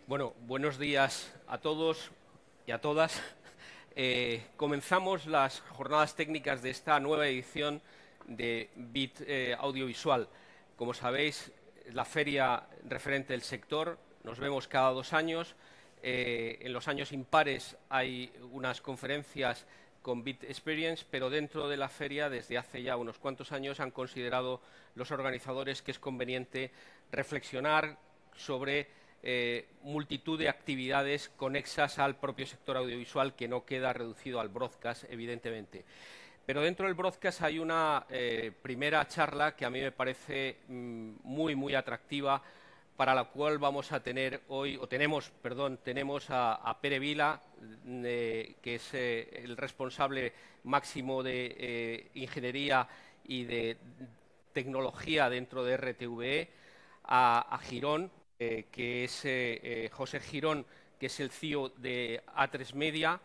Bueno, buenos días a todos y a todas. Comenzamos las jornadas técnicas de esta nueva edición de BIT Audiovisual. Como sabéis, la feria referente del sector, nos vemos cada 2 años. En los años impares hay unas conferencias con BIT Experience, pero dentro de la feria, desde hace ya unos cuantos años, han considerado los organizadores que es conveniente reflexionar sobre multitud de actividades conexas al propio sector audiovisual, que no queda reducido al broadcast, evidentemente. Pero dentro del broadcast hay una primera charla que a mí me parece muy atractiva, para la cual vamos a tener hoy, o tenemos, perdón, tenemos a Pere Vila, que es el responsable máximo de ingeniería y de tecnología dentro de RTVE, a Girón, que es José Girón, que es el CEO de A3 Media.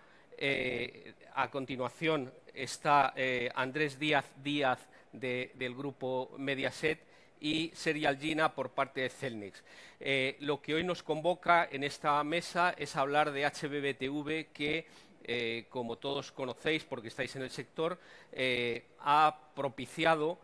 A continuación está Andrés Díaz del grupo Mediaset y Serial Gina por parte de Celnex. Lo que hoy nos convoca en esta mesa es hablar de HBBTV, que, como todos conocéis porque estáis en el sector, ha propiciado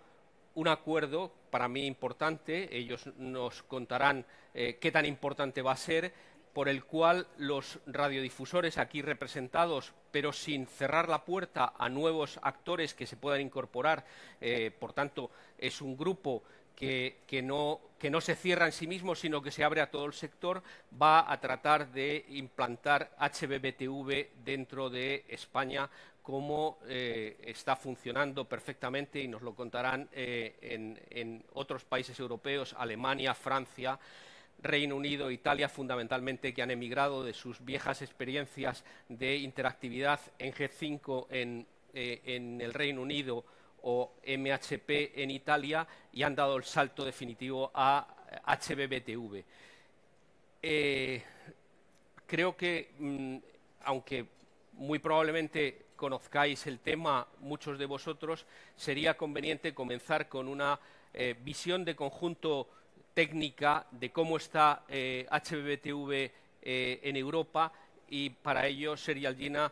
un acuerdo para mí importante. Ellos nos contarán qué tan importante va a ser, por el cual los radiodifusores aquí representados, pero sin cerrar la puerta a nuevos actores que se puedan incorporar, por tanto, es un grupo que no se cierra en sí mismo, sino que se abre a todo el sector, va a tratar de implantar HBBTV dentro de España, como está funcionando perfectamente, y nos lo contarán en otros países europeos, Alemania, Francia, Reino Unido, Italia, fundamentalmente, que han emigrado de sus viejas experiencias de interactividad en G5 en el Reino Unido o MHP en Italia, y han dado el salto definitivo a HBBTV. Creo que, aunque muy probablemente conozcáis el tema muchos de vosotros, sería conveniente comenzar con una visión de conjunto técnica de cómo está HBBTV en Europa, y para ello, Serial Gina,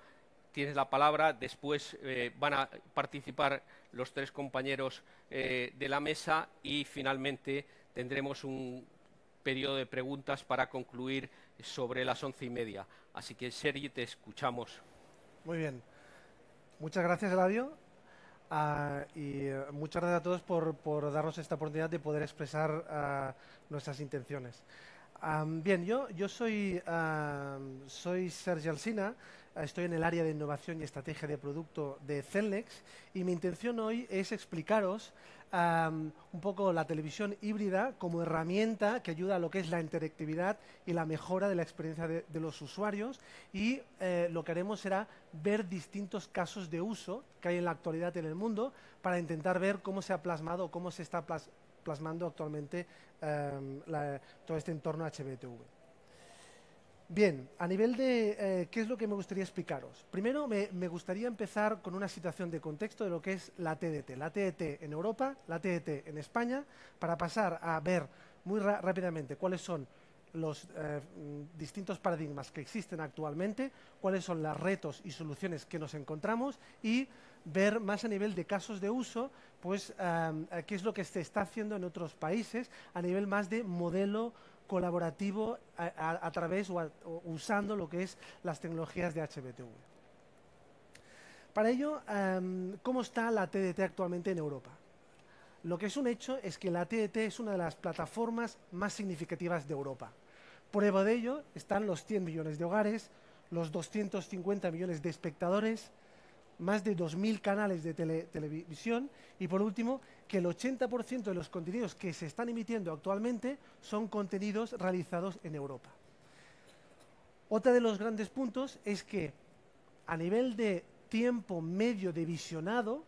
tienes la palabra. Después van a participar los tres compañeros de la mesa, y finalmente tendremos un periodo de preguntas para concluir sobre las 11:30. Así que, Sergi, te escuchamos. Muy bien. Muchas gracias, Eladio. Muchas gracias a todos por darnos esta oportunidad de poder expresar nuestras intenciones. Bien, yo soy Sergi Alsina, estoy en el área de innovación y estrategia de producto de Celnex, y mi intención hoy es explicaros un poco la televisión híbrida como herramienta que ayuda a lo que es la interactividad y la mejora de la experiencia de los usuarios, y lo que haremos será ver distintos casos de uso que hay en la actualidad en el mundo para intentar ver cómo se ha plasmado o cómo se está plasmando actualmente todo este entorno HBTV. Bien, a nivel de qué es lo que me gustaría explicaros. Primero me gustaría empezar con una situación de contexto de lo que es la TDT. La TDT en Europa, la TDT en España, para pasar a ver muy rápidamente cuáles son los distintos paradigmas que existen actualmente, cuáles son los retos y soluciones que nos encontramos, y ver más a nivel de casos de uso, pues qué es lo que se está haciendo en otros países a nivel más de modelo colaborativo a través o usando lo que es las tecnologías de HBTV. Para ello, ¿cómo está la TDT actualmente en Europa? Lo que es un hecho es que la TDT es una de las plataformas más significativas de Europa. Prueba de ello están los 100 millones de hogares, los 250 millones de espectadores, más de 2.000 canales de televisión, y por último, que el 80% de los contenidos que se están emitiendo actualmente son contenidos realizados en Europa. Otro de los grandes puntos es que a nivel de tiempo medio de visionado,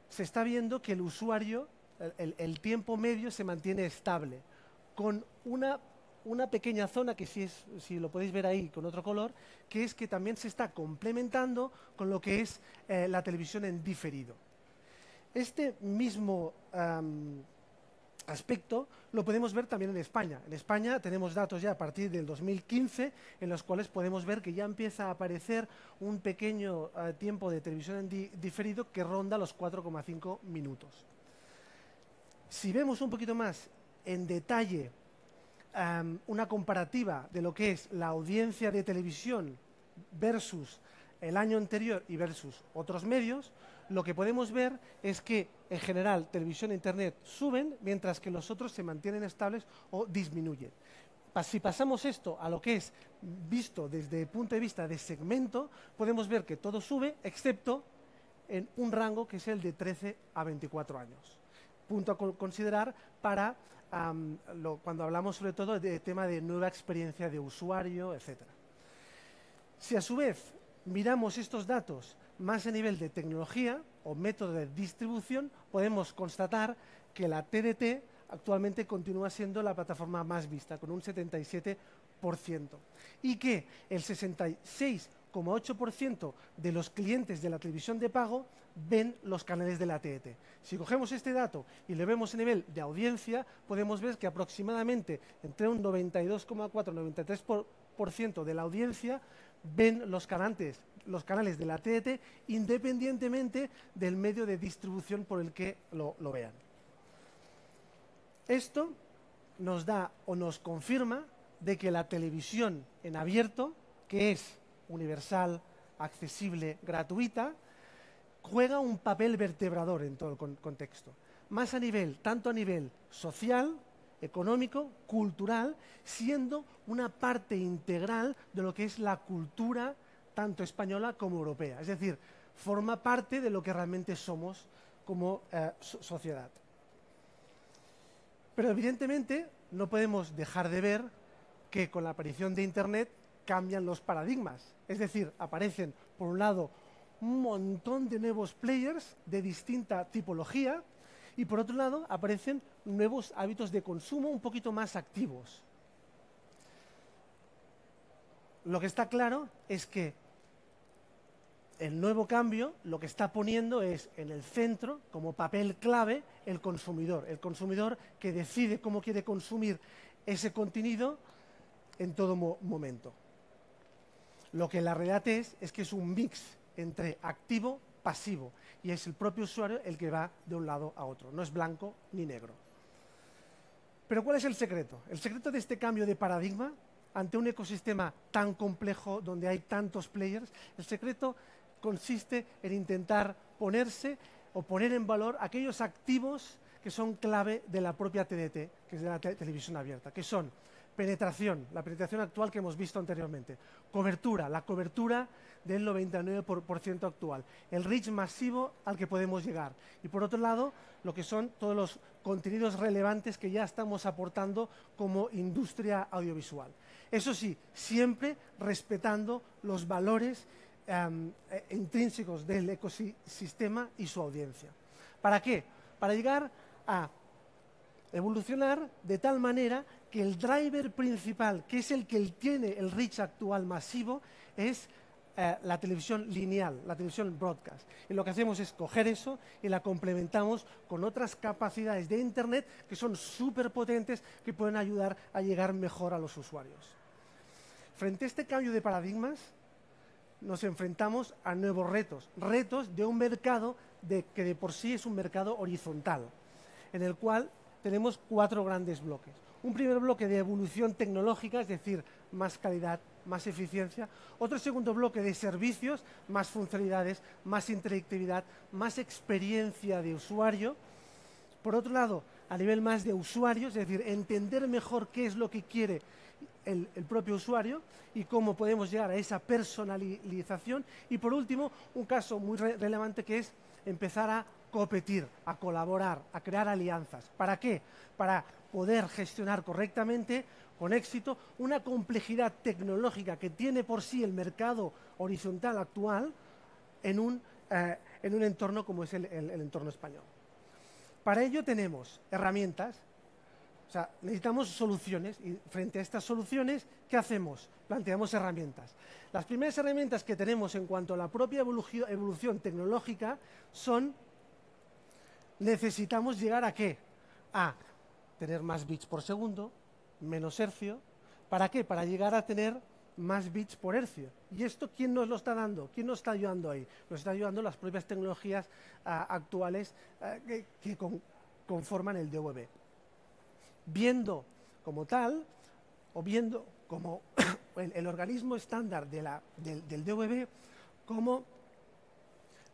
se está viendo que el usuario, el tiempo medio se mantiene estable, con una pequeña zona que si lo podéis ver ahí con otro color, que es que también se está complementando con lo que es la televisión en diferido. Este mismo aspecto lo podemos ver también en España. En España tenemos datos ya a partir del 2015 en los cuales podemos ver que ya empieza a aparecer un pequeño tiempo de televisión en diferido que ronda los 4,5 minutos. Si vemos un poquito más en detalle una comparativa de lo que es la audiencia de televisión versus el año anterior y versus otros medios, lo que podemos ver es que en general televisión e internet suben, mientras que los otros se mantienen estables o disminuyen. Si pasamos esto a lo que es visto desde el punto de vista de segmento, podemos ver que todo sube, excepto en un rango que es el de 13 a 24 años. Punto a considerar para cuando hablamos sobre todo de tema de nueva experiencia de usuario, etc. Si a su vez miramos estos datos más a nivel de tecnología o método de distribución, podemos constatar que la TDT actualmente continúa siendo la plataforma más vista, con un 77%, y que el 66,8% de los clientes de la televisión de pago ven los canales de la TDT. Si cogemos este dato y le vemos a nivel de audiencia, podemos ver que aproximadamente entre un 92,4-93% de la audiencia ven los canales de la TDT independientemente del medio de distribución por el que lo vean. Esto nos da o nos confirma de que la televisión en abierto, que es universal, accesible, gratuita, juega un papel vertebrador en todo el contexto, más tanto a nivel social, económico, cultural, siendo una parte integral de lo que es la cultura tanto española como europea. Es decir, forma parte de lo que realmente somos como sociedad. Pero evidentemente no podemos dejar de ver que con la aparición de Internet cambian los paradigmas. Es decir, aparecen, por un lado, un montón de nuevos players de distinta tipología y, por otro lado, aparecen nuevos hábitos de consumo un poquito más activos. Lo que está claro es que el nuevo cambio lo que está poniendo es en el centro, como papel clave, el consumidor que decide cómo quiere consumir ese contenido en todo momento. Lo que la realidad es que es un mix entre activo y pasivo, y es el propio usuario el que va de un lado a otro, no es blanco ni negro. Pero ¿cuál es el secreto? El secreto de este cambio de paradigma ante un ecosistema tan complejo donde hay tantos players, el secreto consiste en intentar ponerse o poner en valor aquellos activos que son clave de la propia TDT, que es de la televisión abierta, que son penetración, la penetración actual que hemos visto anteriormente, cobertura, la cobertura del 99% actual, el reach masivo al que podemos llegar, y por otro lado, lo que son todos los contenidos relevantes que ya estamos aportando como industria audiovisual. Eso sí, siempre respetando los valores intrínsecos del ecosistema y su audiencia. ¿Para qué? Para llegar a evolucionar de tal manera que el driver principal, que es el que tiene el reach actual masivo, es la televisión lineal, la televisión broadcast. Y lo que hacemos es coger eso y la complementamos con otras capacidades de Internet que son súper potentes, que pueden ayudar a llegar mejor a los usuarios. Frente a este cambio de paradigmas, nos enfrentamos a nuevos retos de un mercado que de por sí es un mercado horizontal, en el cual tenemos 4 grandes bloques. Un primer bloque de evolución tecnológica, es decir, más calidad, más eficiencia. Otro segundo bloque de servicios, más funcionalidades, más interactividad, más experiencia de usuario. Por otro lado, a nivel más de usuario, es decir, entender mejor qué es lo que quiere el propio usuario y cómo podemos llegar a esa personalización. Y por último, un caso muy relevante que es empezar a competir, a colaborar, a crear alianzas. ¿Para qué? Para poder gestionar correctamente, con éxito, una complejidad tecnológica que tiene por sí el mercado horizontal actual en un entorno como es el entorno español. Para ello tenemos herramientas, o sea, necesitamos soluciones y frente a estas soluciones, ¿qué hacemos? Planteamos herramientas. Las primeras herramientas que tenemos en cuanto a la propia evolución tecnológica son, necesitamos llegar a ¿qué? A tener más bits por segundo, menos hercio. ¿Para qué? Para llegar a tener más bits por hercio. ¿Y esto quién nos lo está dando? ¿Quién nos está ayudando ahí? Nos está ayudando las propias tecnologías actuales que conforman el DVB. Viendo como tal, o viendo como el organismo estándar del DVB como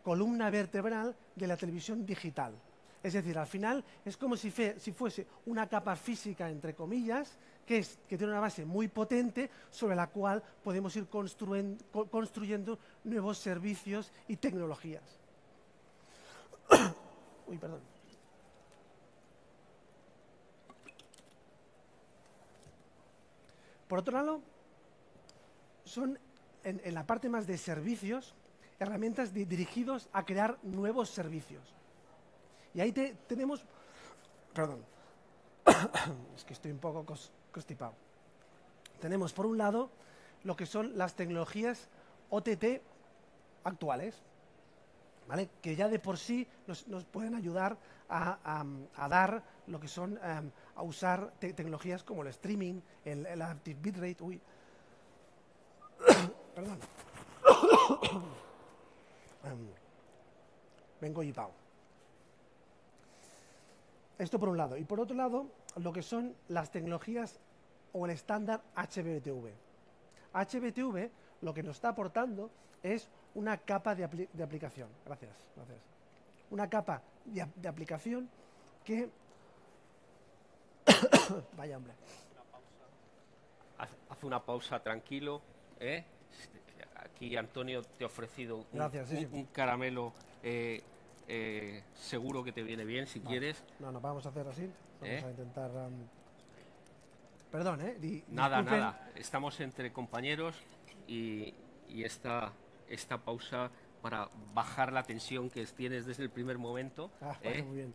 columna vertebral de la televisión digital. Es decir, al final es como si fuese una capa física, entre comillas, que tiene una base muy potente sobre la cual podemos ir construyendo nuevos servicios y tecnologías. Uy, perdón. Por otro lado, son en la parte más de servicios, herramientas dirigidos a crear nuevos servicios. Y ahí tenemos, perdón, es que estoy un poco constipado. Tenemos por un lado lo que son las tecnologías OTT actuales, ¿vale? Que ya de por sí nos pueden ayudar a dar lo que son, a usar tecnologías como el streaming, el adaptive bitrate, perdón. Vengo hipao. Esto por un lado. Y por otro lado, lo que son las tecnologías o el estándar HBTV. HBTV lo que nos está aportando es una capa de aplicación. Gracias. Una capa de aplicación que... Vaya hombre. Haz una pausa tranquilo, ¿eh? Aquí Antonio te ha ofrecido un caramelo seguro que te viene bien si quieres. No, vamos a hacer así. Vamos a intentar... Perdón, Nada. Estamos entre compañeros y esta pausa para bajar la tensión que tienes desde el primer momento. Vale, muy bien.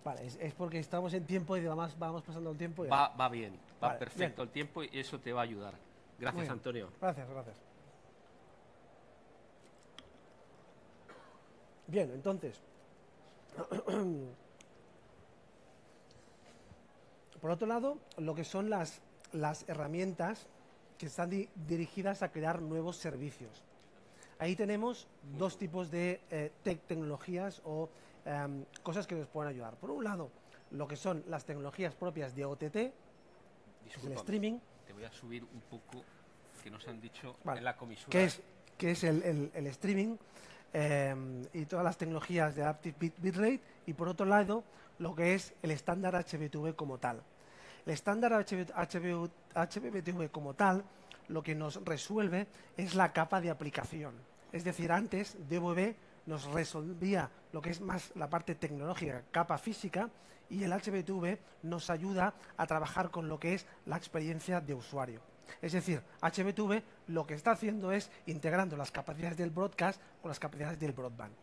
Vale, es porque estamos en tiempo y además vamos pasando el tiempo. Va bien, va perfecto el tiempo y eso te va a ayudar. Gracias, Antonio. Gracias. Bien, entonces, por otro lado, lo que son las herramientas que están dirigidas a crear nuevos servicios. Ahí tenemos dos tipos de tecnologías o cosas que nos pueden ayudar. Por un lado, lo que son las tecnologías propias de OTT, el streaming. Te voy a subir un poco, que nos han dicho en la comisura. Que es el streaming y todas las tecnologías de Adaptive Bitrate, y por otro lado, lo que es el estándar HBTV como tal. El estándar HBTV como tal, lo que nos resuelve es la capa de aplicación. Es decir, antes DVB nos resolvía lo que es más la parte tecnológica, capa física, y el HBTV nos ayuda a trabajar con lo que es la experiencia de usuario. Es decir, HBTV lo que está haciendo es integrando las capacidades del broadcast con las capacidades del broadband.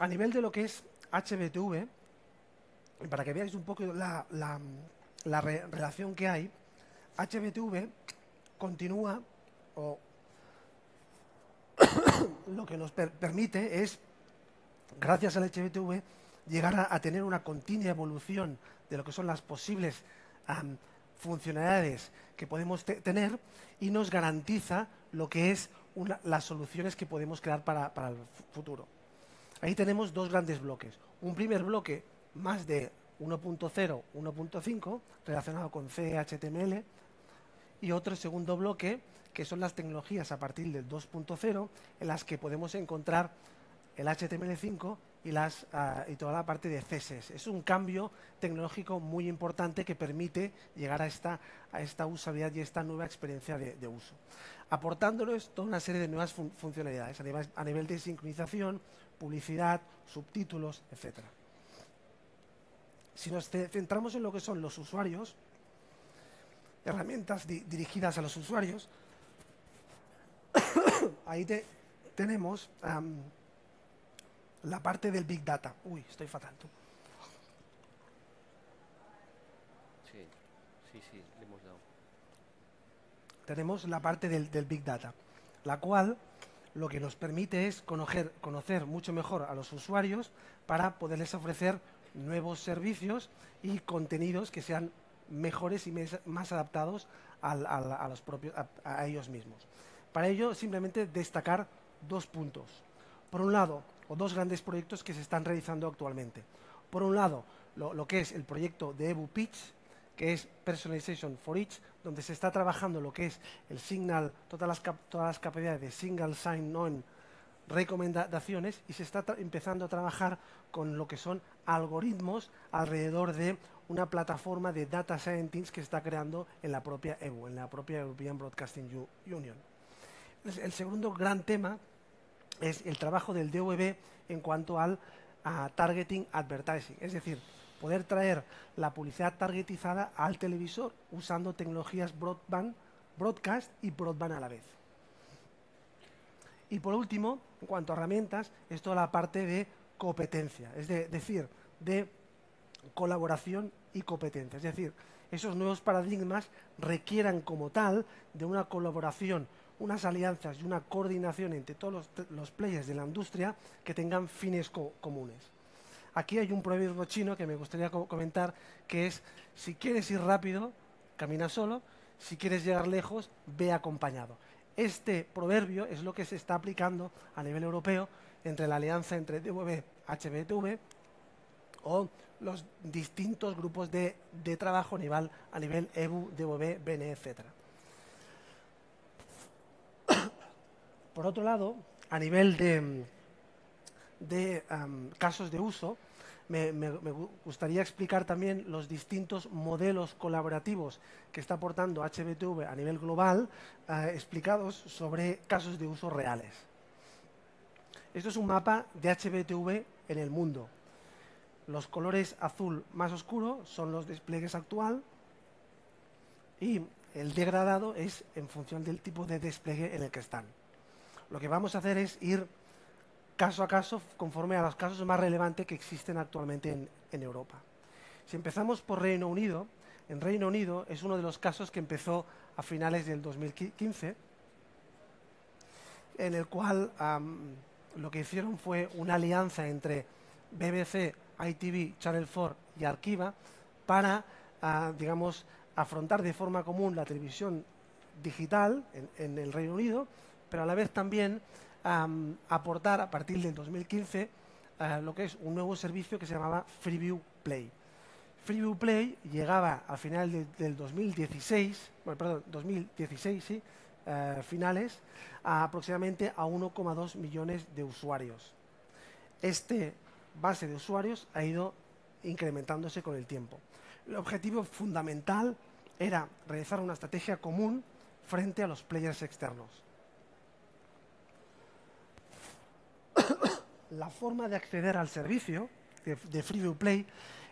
A nivel de lo que es HBTV, para que veáis un poco la relación que hay, HBTV continúa, o lo que nos permite es, gracias al HBTV, llegar a tener una continua evolución de lo que son las posibles funcionalidades que podemos tener, y nos garantiza lo que es las soluciones que podemos crear para el futuro. Ahí tenemos dos grandes bloques. Un primer bloque más de 1.0, 1.5, relacionado con C, HTML, y otro segundo bloque, que son las tecnologías a partir del 2.0, en las que podemos encontrar el HTML5 y toda la parte de CSS. Es un cambio tecnológico muy importante que permite llegar a esta usabilidad y esta nueva experiencia de uso, aportándonos toda una serie de nuevas funcionalidades a nivel de sincronización, publicidad, subtítulos, etc. Si nos centramos en lo que son los usuarios, herramientas dirigidas a los usuarios, ahí tenemos la parte del Big Data. Uy, estoy fatal. Sí, le hemos dado. Tenemos la parte del Big Data, la cual lo que nos permite es conocer mucho mejor a los usuarios para poderles ofrecer nuevos servicios y contenidos que sean mejores y más adaptados a ellos mismos. Para ello, simplemente destacar dos puntos. Por un lado, o dos grandes proyectos que se están realizando actualmente. Por un lado, lo que es el proyecto de EBU Pitch, que es Personalization for Each, donde se está trabajando lo que es el signal, todas las capacidades de single sign-on, recomendaciones, y se está empezando a trabajar con lo que son algoritmos alrededor de una plataforma de data scientists que se está creando en la propia EBU, en la propia European Broadcasting Union. El segundo gran tema es el trabajo del DVB en cuanto al targeting advertising, es decir, poder traer la publicidad targetizada al televisor usando tecnologías broadcast y broadband a la vez. Y por último, en cuanto a herramientas, es toda la parte de competencia, es decir, de colaboración y competencia. Es decir, esos nuevos paradigmas requieran como tal de una colaboración, unas alianzas y una coordinación entre todos los players de la industria que tengan fines comunes. Aquí hay un proverbio chino que me gustaría comentar, que es: si quieres ir rápido, camina solo; si quieres llegar lejos, ve acompañado. Este proverbio es lo que se está aplicando a nivel europeo entre la alianza entre DVB, HBTV o los distintos grupos de trabajo a nivel EBU, DVB, BNE, etc. Por otro lado, a nivel de casos de uso, me gustaría explicar también los distintos modelos colaborativos que está aportando HBTV a nivel global, explicados sobre casos de uso reales. Esto es un mapa de HBTV en el mundo. Los colores azul más oscuro son los despliegues actual y el degradado es en función del tipo de despliegue en el que están. Lo que vamos a hacer es ir caso a caso conforme a los casos más relevantes que existen actualmente en Europa. Si empezamos por Reino Unido, en Reino Unido es uno de los casos que empezó a finales del 2015, en el cual lo que hicieron fue una alianza entre BBC, ITV, Channel 4 y Arqiva para, digamos, afrontar de forma común la televisión digital en el Reino Unido, pero a la vez también aportar a partir del 2015 lo que es un nuevo servicio que se llamaba Freeview Play. Freeview Play llegaba al final del 2016, bueno, perdón, 2016, sí, finales, aproximadamente a 1,2 millones de usuarios. Este base de usuarios ha ido incrementándose con el tiempo. El objetivo fundamental era realizar una estrategia común frente a los players externos. La forma de acceder al servicio de Freeview Play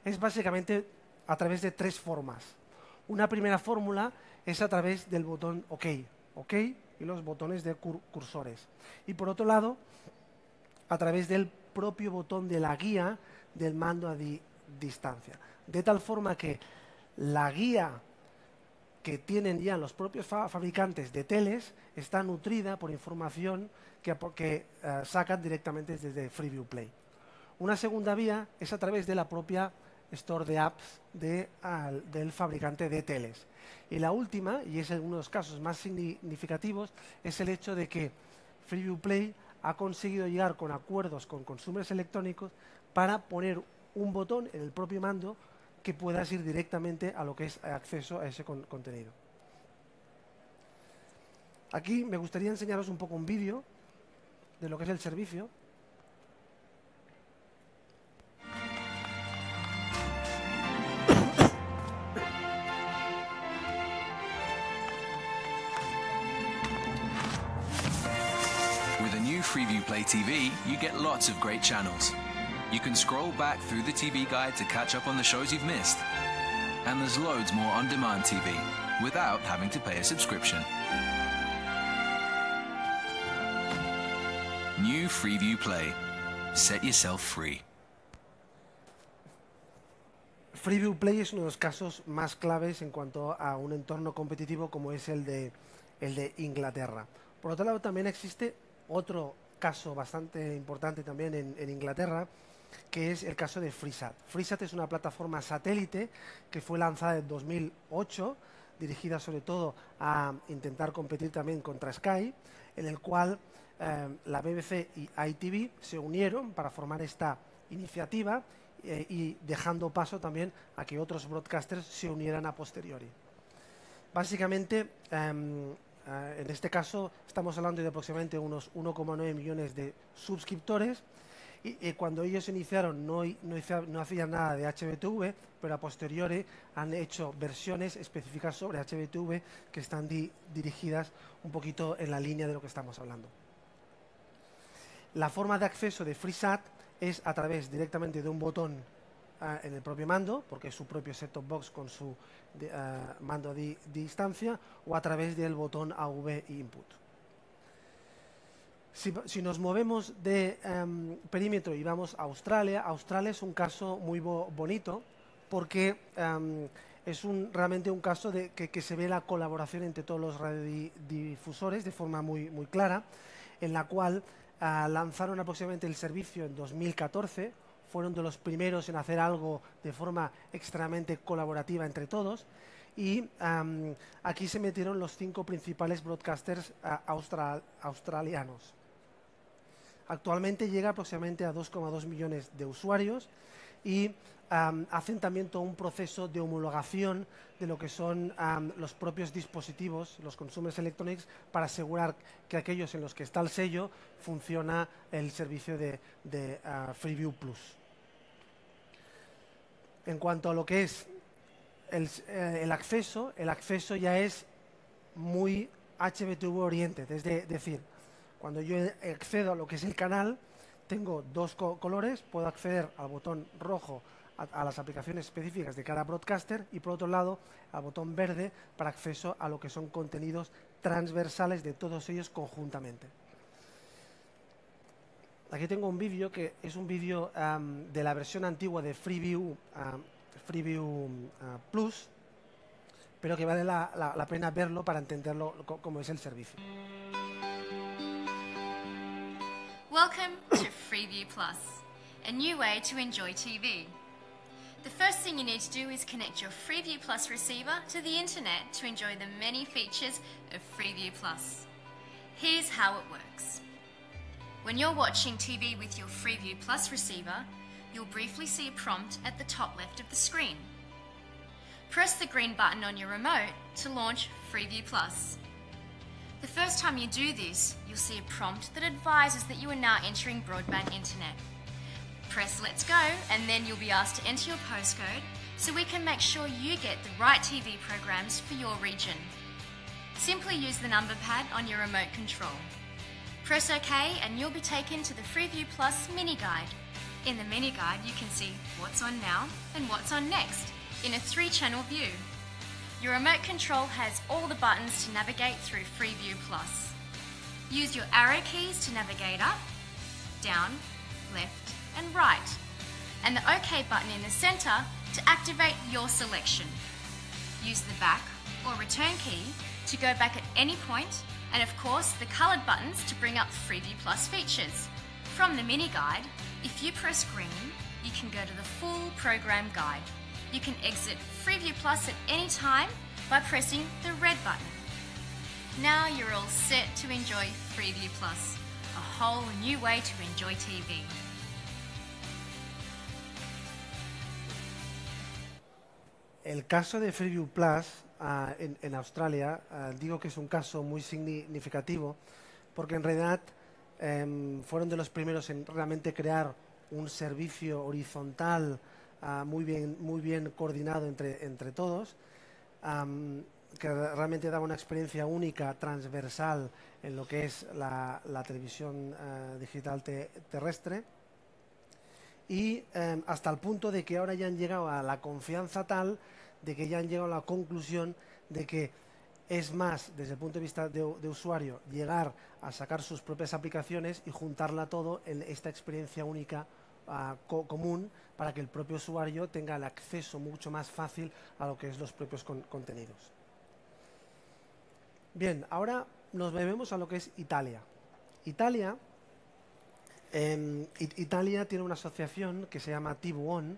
es básicamente a través de tres formas. Una primera fórmula es a través del botón OK, y los botones de cursores. Y por otro lado, a través del propio botón de la guía del mando a distancia. De tal forma que la guía que tienen ya los propios fabricantes de teles está nutrida por información que sacan directamente desde Freeview Play. Una segunda vía es a través de la propia store de apps del fabricante de teles. Y la última, y es uno de los casos más significativos, es el hecho de que Freeview Play ha conseguido llegar con acuerdos con consumidores electrónicos para poner un botón en el propio mando que puedas ir directamente a lo que es acceso a ese contenido. Aquí me gustaría enseñaros un poco un vídeo de lo que es el servicio. With a new Freeview Play TV, you get lots of great channels. You can scroll back through the TV guide to catch up on the shows you've missed. And there's loads more on-demand TV, without having to pay a subscription. New Freeview Play. Set yourself free. Freeview Play es uno de los casos más claves en cuanto a un entorno competitivo como es el de Inglaterra. Por otro lado, también existe otro caso bastante importante también en Inglaterra, que es el caso de Freesat. Freesat es una plataforma satélite que fue lanzada en 2008, dirigida sobre todo a intentar competir también contra Sky, en el cual la BBC y ITV se unieron para formar esta iniciativa y dejando paso también a que otros broadcasters se unieran a posteriori. Básicamente, en este caso estamos hablando de aproximadamente unos 1,9 millones de suscriptores y cuando ellos iniciaron no hacían nada de HBTV, pero a posteriori han hecho versiones específicas sobre HBTV que están dirigidas un poquito en la línea de lo que estamos hablando. La forma de acceso de Freesat es a través directamente de un botón en el propio mando, porque es su propio set-top box con su mando de distancia, o a través del botón AV Input. Si nos movemos de perímetro y vamos a Australia, Australia es un caso muy bonito porque es realmente un caso de que se ve la colaboración entre todos los radiodifusores de forma muy clara, en la cual lanzaron aproximadamente el servicio en 2014, fueron de los primeros en hacer algo de forma extremadamente colaborativa entre todos y aquí se metieron los 5 principales broadcasters australianos. Actualmente llega aproximadamente a 2,2 millones de usuarios y hacen también todo un proceso de homologación de lo que son los propios dispositivos, los consumer electronics, para asegurar que aquellos en los que está el sello funciona el servicio de Freeview Plus. En cuanto a lo que es el acceso ya es muy HBTV oriented, es decir, cuando yo accedo a lo que es el canal, tengo 2 colores, puedo acceder al botón rojo a las aplicaciones específicas de cada broadcaster y por otro lado al botón verde para acceso a lo que son contenidos transversales de todos ellos conjuntamente. Aquí tengo un vídeo que es un vídeo de la versión antigua de Freeview Plus, pero que vale la pena verlo para entenderlo cómo es el servicio. Welcome to Freeview Plus, a new way to enjoy TV. The first thing you need to do is connect your Freeview Plus receiver to the internet to enjoy the many features of Freeview Plus. Here's how it works. When you're watching TV with your Freeview Plus receiver, you'll briefly see a prompt at the top left of the screen. Press the green button on your remote to launch Freeview Plus. The first time you do this, you'll see a prompt that advises that you are now entering broadband internet. Press Let's Go and then you'll be asked to enter your postcode so we can make sure you get the right TV programs for your region. Simply use the number pad on your remote control. Press OK and you'll be taken to the Freeview Plus mini guide. In the mini guide you can see what's on now and what's on next in a 3-channel view. Your remote control has all the buttons to navigate through Freeview Plus. Use your arrow keys to navigate up, down, left and right, and the OK button in the centre to activate your selection. Use the back or return key to go back at any point, and of course the coloured buttons to bring up Freeview Plus features. From the mini guide, if you press green, you can go to the full program guide. You can exit Freeview Plus at any time by pressing the red button. Now you're all set to enjoy Freeview Plus, a whole new way to enjoy TV. El caso de Freeview Plus en Australia, digo que es un caso muy significativo porque en realidad fueron de los primeros en realmente crear un servicio horizontal muy bien coordinado entre todos, que realmente daba una experiencia única, transversal en lo que es la televisión digital terrestre y hasta el punto de que ahora ya han llegado a la confianza tal de que ya han llegado a la conclusión de que es más, desde el punto de vista de usuario, llegar a sacar sus propias aplicaciones y juntarla todo en esta experiencia única común para que el propio usuario tenga el acceso mucho más fácil a lo que es los propios contenidos. Bien, ahora nos movemos a lo que es Italia. Italia tiene una asociación que se llama TV One,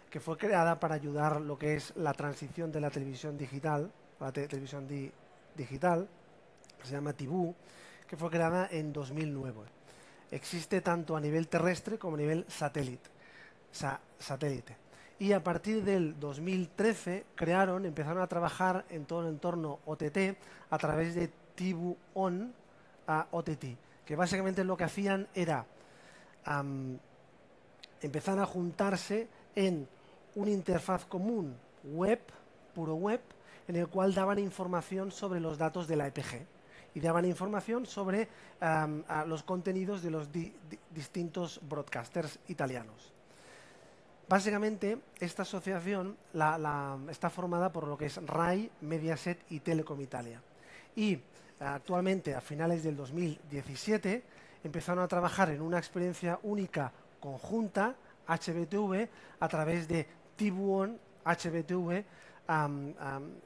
que fue creada para ayudar lo que es la transición de la televisión digital, a la televisión digital, que se llama TV, que fue creada en 2009. Existe tanto a nivel terrestre como a nivel satélite. Y a partir del 2013 empezaron a trabajar en todo el entorno OTT a través de TV On OTT, que básicamente lo que hacían era empezar a juntarse en una interfaz común web, puro web, en el cual daban información sobre los datos de la EPG y daban información sobre los contenidos de los distintos broadcasters italianos. Básicamente, esta asociación está formada por lo que es RAI, Mediaset y Telecom Italia. Y actualmente, a finales del 2017, empezaron a trabajar en una experiencia única conjunta, HBTV, a través de TV One, HBTV,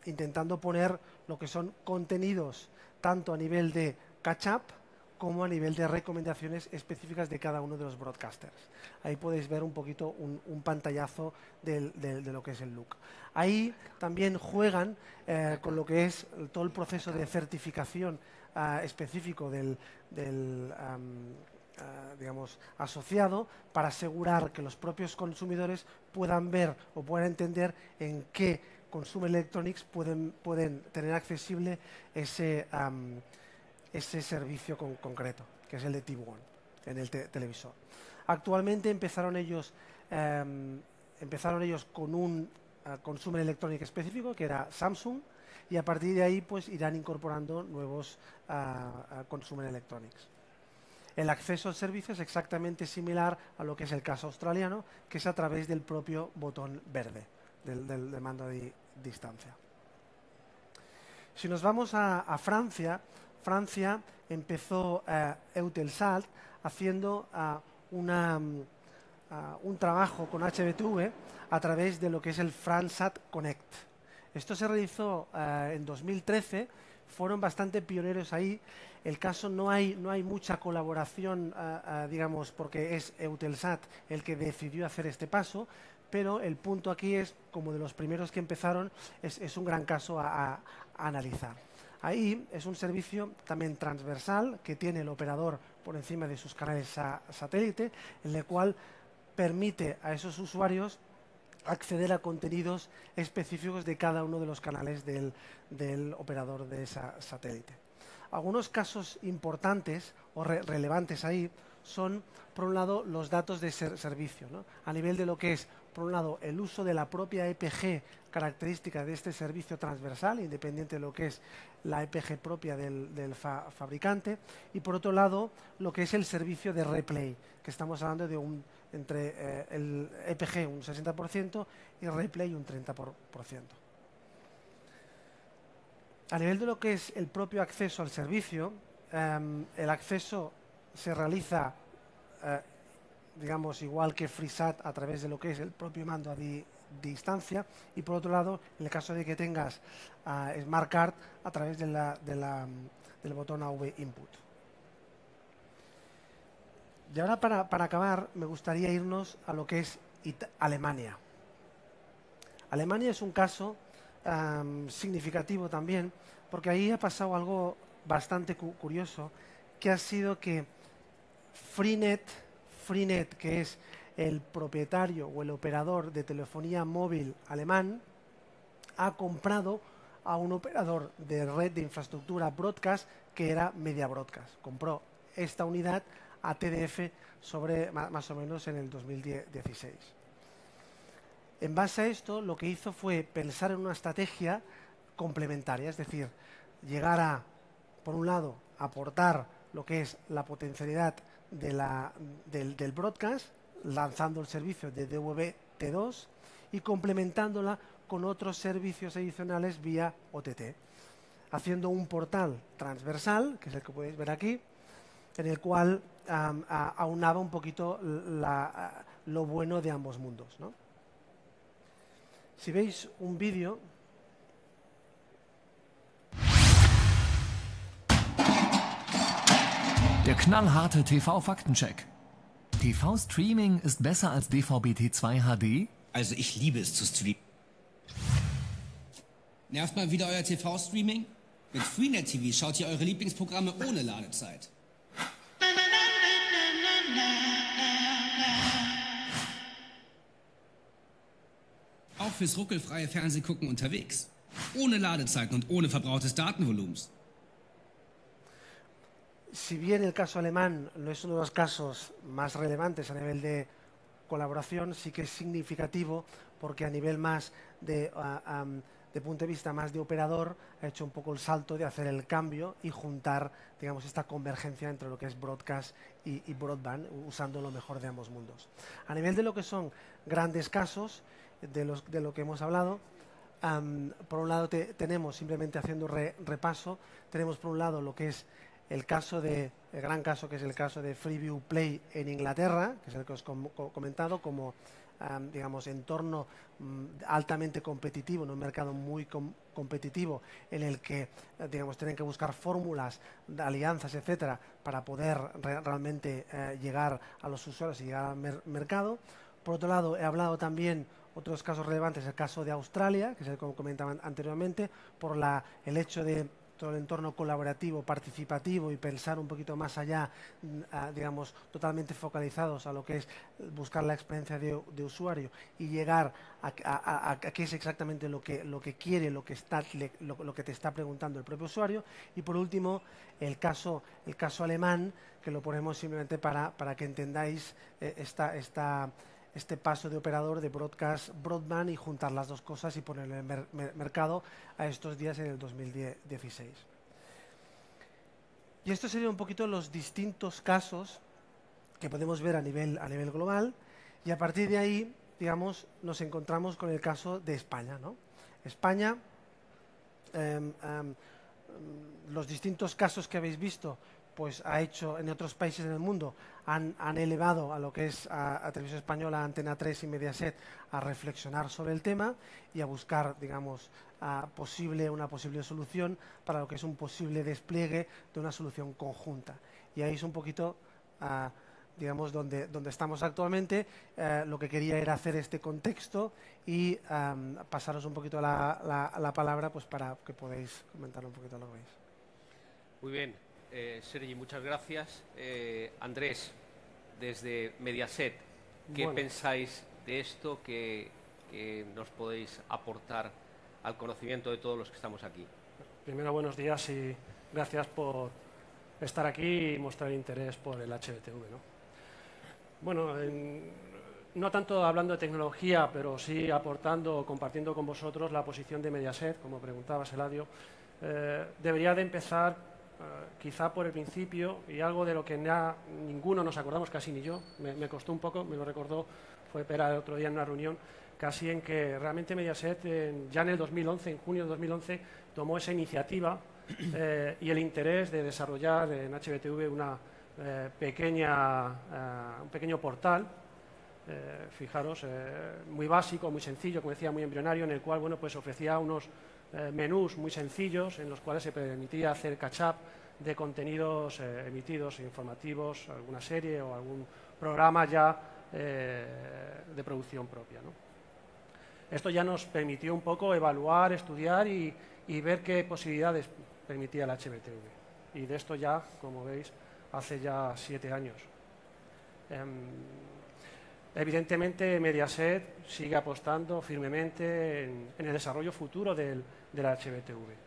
intentando poner lo que son contenidos tanto a nivel de catch-up como a nivel de recomendaciones específicas de cada uno de los broadcasters. Ahí podéis ver un poquito un pantallazo de lo que es el look. Ahí también juegan con lo que es todo el proceso de certificación específico digamos, asociado, para asegurar que los propios consumidores puedan ver o puedan entender en qué Consumer Electronics pueden tener accesible ese servicio concreto, que es el de TV One, en el televisor. Actualmente empezaron ellos con un Consumer Electronics específico, que era Samsung, y a partir de ahí pues irán incorporando nuevos Consumer Electronics. El acceso al servicio es exactamente similar a lo que es el caso australiano, que es a través del propio botón verde, del mando a distancia. Si nos vamos a Francia, Francia empezó Eutelsat haciendo un trabajo con HBTV a través de lo que es el Fransat Connect. Esto se realizó en 2013, fueron bastante pioneros ahí. El caso no hay mucha colaboración, digamos, porque es Eutelsat el que decidió hacer este paso, pero el punto aquí es, como de los primeros que empezaron, es un gran caso a analizar. Ahí es un servicio también transversal que tiene el operador por encima de sus canales satélite, en el cual permite a esos usuarios acceder a contenidos específicos de cada uno de los canales del operador de esa satélite. Algunos casos importantes o relevantes ahí son, por un lado, los datos de servicio, ¿no? A nivel de lo que es, por un lado, el uso de la propia EPG característica de este servicio transversal, independiente de lo que es la EPG propia del fabricante, y por otro lado, lo que es el servicio de replay, que estamos hablando de entre el EPG un 60% y replay un 30%. A nivel de lo que es el propio acceso al servicio, el acceso se realiza, digamos, igual que FreeSat a través de lo que es el propio mando a distancia, y por otro lado, en el caso de que tengas Smart Card, a través del botón AV Input. Y ahora, para acabar, me gustaría irnos a lo que es Alemania. Alemania es un caso significativo también, porque ahí ha pasado algo bastante curioso, que ha sido que Freenet, que es el propietario o el operador de telefonía móvil alemán, ha comprado a un operador de red de infraestructura broadcast que era Media Broadcast. Compró esta unidad a TDF sobre más o menos en el 2016. En base a esto, lo que hizo fue pensar en una estrategia complementaria, es decir, llegar a, por un lado, aportar lo que es la potencialidad del broadcast, lanzando el servicio de DVB-T2 y complementándola con otros servicios adicionales vía OTT, haciendo un portal transversal, que es el que podéis ver aquí, en el cual aunaba un poquito lo bueno de ambos mundos, ¿no? Si veis un vídeo, Der knallharte TV-Faktencheck. TV-Streaming ist besser als DVB-T2 HD? Also ich liebe es zu streamen. Nervt mal wieder euer TV-Streaming? Mit Freenet TV schaut ihr eure Lieblingsprogramme ohne Ladezeit. Auch fürs ruckelfreie Fernsehgucken unterwegs. Ohne Ladezeiten und ohne verbrauchtes Datenvolumens. Si bien el caso alemán no es uno de los casos más relevantes a nivel de colaboración, sí que es significativo porque a nivel más de punto de vista más de operador ha hecho un poco el salto de hacer el cambio y juntar, digamos, esta convergencia entre lo que es broadcast y broadband, usando lo mejor de ambos mundos. A nivel de lo que son grandes casos de lo que hemos hablado, por un lado tenemos, simplemente haciendo repaso, tenemos por un lado lo que es el gran caso, que es el caso de Freeview Play en Inglaterra, que es el que os he comentado, como digamos, entorno altamente competitivo, en un mercado muy competitivo, en el que digamos, tienen que buscar fórmulas, alianzas, etcétera, para poder realmente llegar a los usuarios y llegar al mercado. Por otro lado, he hablado también otros casos relevantes, el caso de Australia, que es el que comentaba anteriormente, por el hecho de todo el entorno colaborativo, participativo y pensar un poquito más allá, digamos, totalmente focalizados a lo que es buscar la experiencia de usuario y llegar a qué es exactamente lo que quiere, lo que te está preguntando el propio usuario. Y por último, el caso alemán, que lo ponemos simplemente para que entendáis este paso de operador de broadcast, broadband, y juntar las dos cosas y poner en el mercado a estos días en el 2016. Y esto serían un poquito los distintos casos que podemos ver a nivel global, y a partir de ahí, digamos, nos encontramos con el caso de España, ¿no? España, los distintos casos que habéis visto, pues ha hecho en otros países del mundo, han elevado a lo que es a Televisión Española, Antena 3 y Mediaset a reflexionar sobre el tema y a buscar, digamos, una posible solución para lo que es un posible despliegue de una solución conjunta. Y ahí es un poquito, digamos, donde estamos actualmente. Lo que quería era hacer este contexto y pasaros un poquito la palabra, pues para que podáis comentar un poquito lo que veis. Muy bien. Sergi, muchas gracias. Andrés, desde Mediaset, ¿qué pensáis de esto que nos podéis aportar al conocimiento de todos los que estamos aquí? Primero, buenos días y gracias por estar aquí y mostrar interés por el HBTV, ¿no? Bueno, no tanto hablando de tecnología, pero sí aportando o compartiendo con vosotros la posición de Mediaset, como preguntaba Eladio. Debería de empezar quizá por el principio, y algo de lo que ninguno nos acordamos, casi ni yo, me costó un poco, me lo recordó, fue Pera el otro día en una reunión, casi en que realmente Mediaset ya en el 2011, en junio de 2011, tomó esa iniciativa y el interés de desarrollar en HBTV un pequeño portal, fijaros, muy básico, muy sencillo, como decía, muy embrionario, en el cual, bueno, pues ofrecía unos menús muy sencillos en los cuales se permitía hacer catch-up de contenidos emitidos, informativos, alguna serie o algún programa ya de producción propia, ¿no? Esto ya nos permitió un poco evaluar, estudiar y ver qué posibilidades permitía el HBTV. Y de esto ya, como veis, hace ya 7 años. Evidentemente, Mediaset sigue apostando firmemente en el desarrollo futuro del HBTV.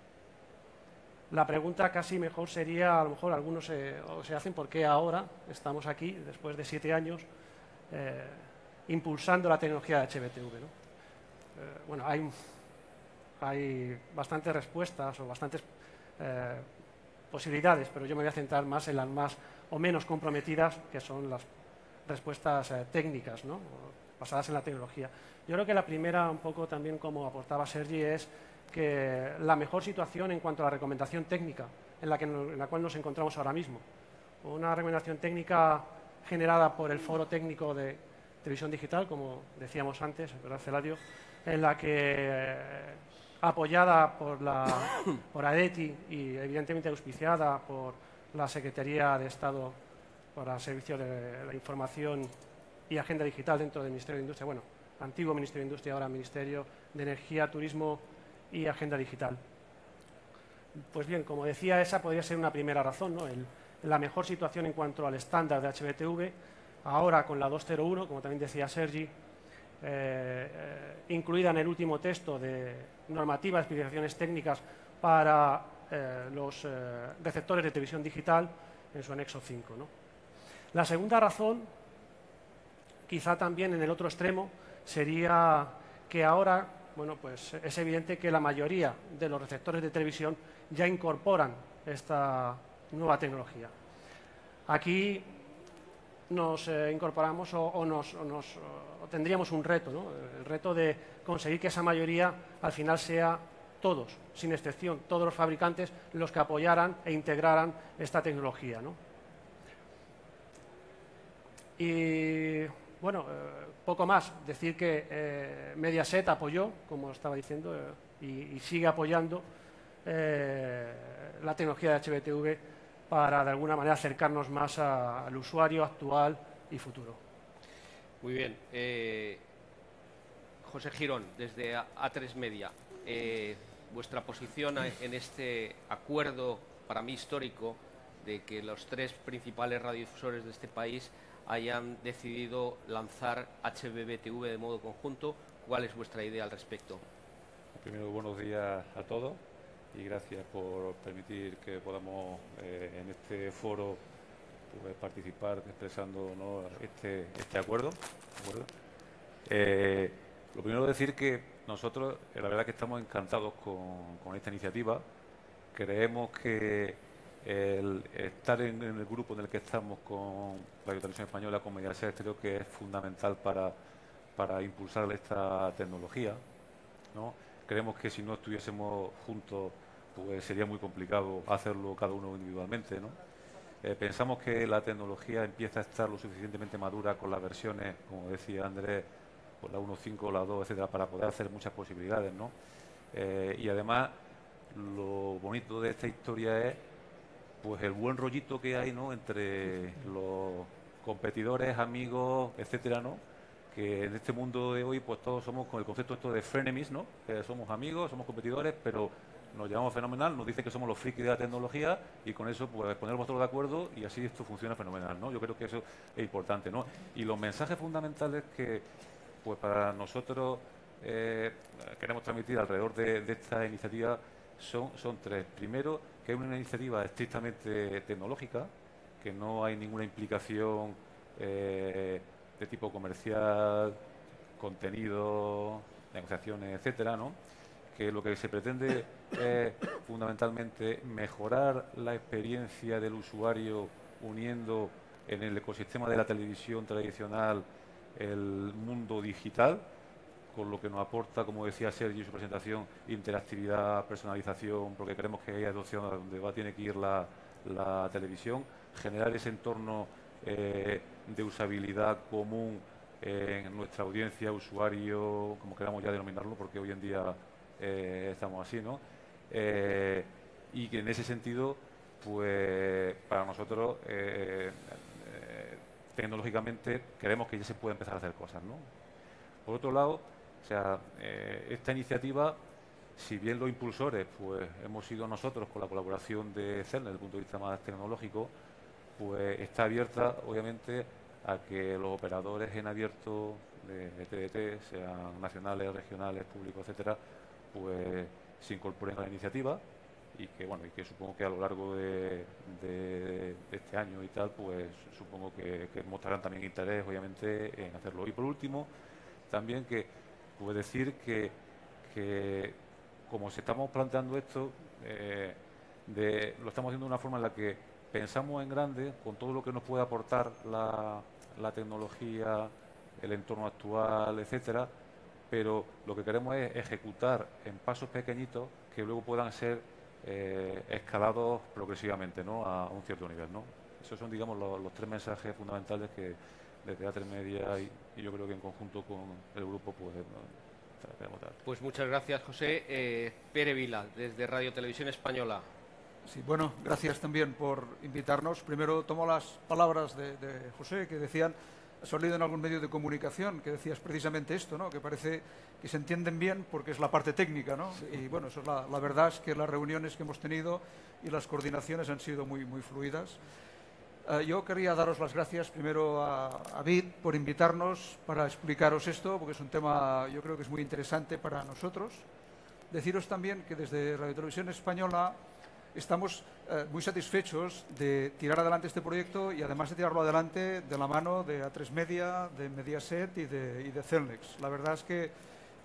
La pregunta casi mejor sería, a lo mejor algunos se hacen, ¿por qué ahora estamos aquí, después de 7 años, impulsando la tecnología de HBTV, ¿no? Bueno, hay bastantes respuestas o bastantes posibilidades, pero yo me voy a centrar más en las más o menos comprometidas, que son las respuestas técnicas, ¿no? Basadas en la tecnología. Yo creo que la primera, un poco también como aportaba Sergi, es que la mejor situación en cuanto a la recomendación técnica en la cual nos encontramos ahora mismo. Una recomendación técnica generada por el Foro Técnico de Televisión Digital, como decíamos antes, ¿verdad, Eladio? En la que, apoyada por ADETI y evidentemente auspiciada por la Secretaría de Estado para Servicios de la Información y Agenda Digital dentro del Ministerio de Industria, bueno, antiguo Ministerio de Industria, ahora Ministerio de Energía, Turismo y Agenda Digital. Pues bien, como decía, esa podría ser una primera razón, ¿no? La mejor situación en cuanto al estándar de HBTV, ahora con la 201, como también decía Sergi, incluida en el último texto de normativa de especificaciones técnicas para los receptores de televisión digital en su anexo 5, ¿no? La segunda razón, quizá también en el otro extremo, sería que ahora, bueno, pues es evidente que la mayoría de los receptores de televisión ya incorporan esta nueva tecnología. Aquí nos incorporamos o tendríamos un reto, ¿no? El reto de conseguir que esa mayoría al final sea todos, sin excepción, todos los fabricantes los que apoyaran e integraran esta tecnología, ¿no? Y bueno, poco más, decir que Mediaset apoyó, como estaba diciendo, y sigue apoyando la tecnología de HBTV para de alguna manera acercarnos más al usuario actual y futuro. Muy bien. José Girón, desde A3 Media, vuestra posición en este acuerdo, para mí histórico, de que los tres principales radiodifusores de este país hayan decidido lanzar HBTV de modo conjunto. ¿Cuál es vuestra idea al respecto? Primero, buenos días a todos y gracias por permitir que podamos en este foro pues, participar expresando, ¿no? este acuerdo. Lo primero decir que nosotros, la verdad que estamos encantados con esta iniciativa. Creemos que el estar en el grupo en el que estamos con Radio Televisión Española, con Mediaset, creo que es fundamental para impulsar esta tecnología, ¿no? Creemos que si no estuviésemos juntos, pues sería muy complicado hacerlo cada uno individualmente, ¿no? Pensamos que la tecnología empieza a estar lo suficientemente madura con las versiones, como decía Andrés, pues la 1.5, la 2, etcétera, para poder hacer muchas posibilidades, ¿no? Y además, lo bonito de esta historia es pues el buen rollito que hay, ¿no? Entre los competidores, amigos, etcétera, ¿no? Que en este mundo de hoy pues todos somos con el concepto esto de frenemies, ¿no? Que somos amigos, somos competidores, pero nos llevamos fenomenal, nos dicen que somos los frikis de la tecnología y con eso pues ponernos todos de acuerdo y así esto funciona fenomenal, ¿no? Yo creo que eso es importante, ¿no? Y los mensajes fundamentales que pues para nosotros queremos transmitir alrededor de esta iniciativa son tres. Primero, que es una iniciativa estrictamente tecnológica, que no hay ninguna implicación de tipo comercial, contenido, negociaciones, etcétera, ¿no? Que lo que se pretende es fundamentalmente mejorar la experiencia del usuario uniendo en el ecosistema de la televisión tradicional el mundo digital, con lo que nos aporta, como decía Sergi en su presentación, interactividad, personalización, porque creemos que hay adopción a donde tiene que ir la televisión, generar ese entorno de usabilidad común en nuestra audiencia, usuario, como queramos ya denominarlo, porque hoy en día estamos así, ¿no? Y que en ese sentido, pues para nosotros, tecnológicamente, creemos que ya se puede empezar a hacer cosas, ¿no? Por otro lado, o sea, esta iniciativa, si bien los impulsores pues hemos sido nosotros con la colaboración de CERN desde el punto de vista más tecnológico, pues está abierta obviamente a que los operadores en abierto de TDT, sean nacionales, regionales, públicos, etcétera, pues se incorporen a la iniciativa y que bueno, y que supongo que a lo largo de este año y tal, pues supongo que mostrarán también interés obviamente en hacerlo. Y por último, también que puedo decir que como se estamos planteando esto, lo estamos haciendo de una forma en la que pensamos en grande con todo lo que nos puede aportar la tecnología, el entorno actual, etcétera, pero lo que queremos es ejecutar en pasos pequeñitos que luego puedan ser escalados progresivamente, ¿no? A un cierto nivel, ¿no? Esos son, digamos, los tres mensajes fundamentales que desde A3 Media y yo creo que en conjunto con el grupo pues queremos dar. Pues muchas gracias, José. Pere Vila, desde Radio Televisión Española. Sí, bueno, gracias también por invitarnos. Primero tomo las palabras de José, que decían, has leído en algún medio de comunicación, que decías precisamente esto, ¿no? Que parece que se entienden bien porque es la parte técnica, ¿no? Sí. Y bueno, eso es la verdad es que las reuniones que hemos tenido y las coordinaciones han sido muy fluidas. Yo quería daros las gracias primero a BIT por invitarnos para explicaros esto, porque es un tema, yo creo que es muy interesante para nosotros. Deciros también que desde Radio Televisión Española estamos muy satisfechos de tirar adelante este proyecto y además de tirarlo adelante de la mano de A3 Media, de Mediaset y de Celnex. La verdad es que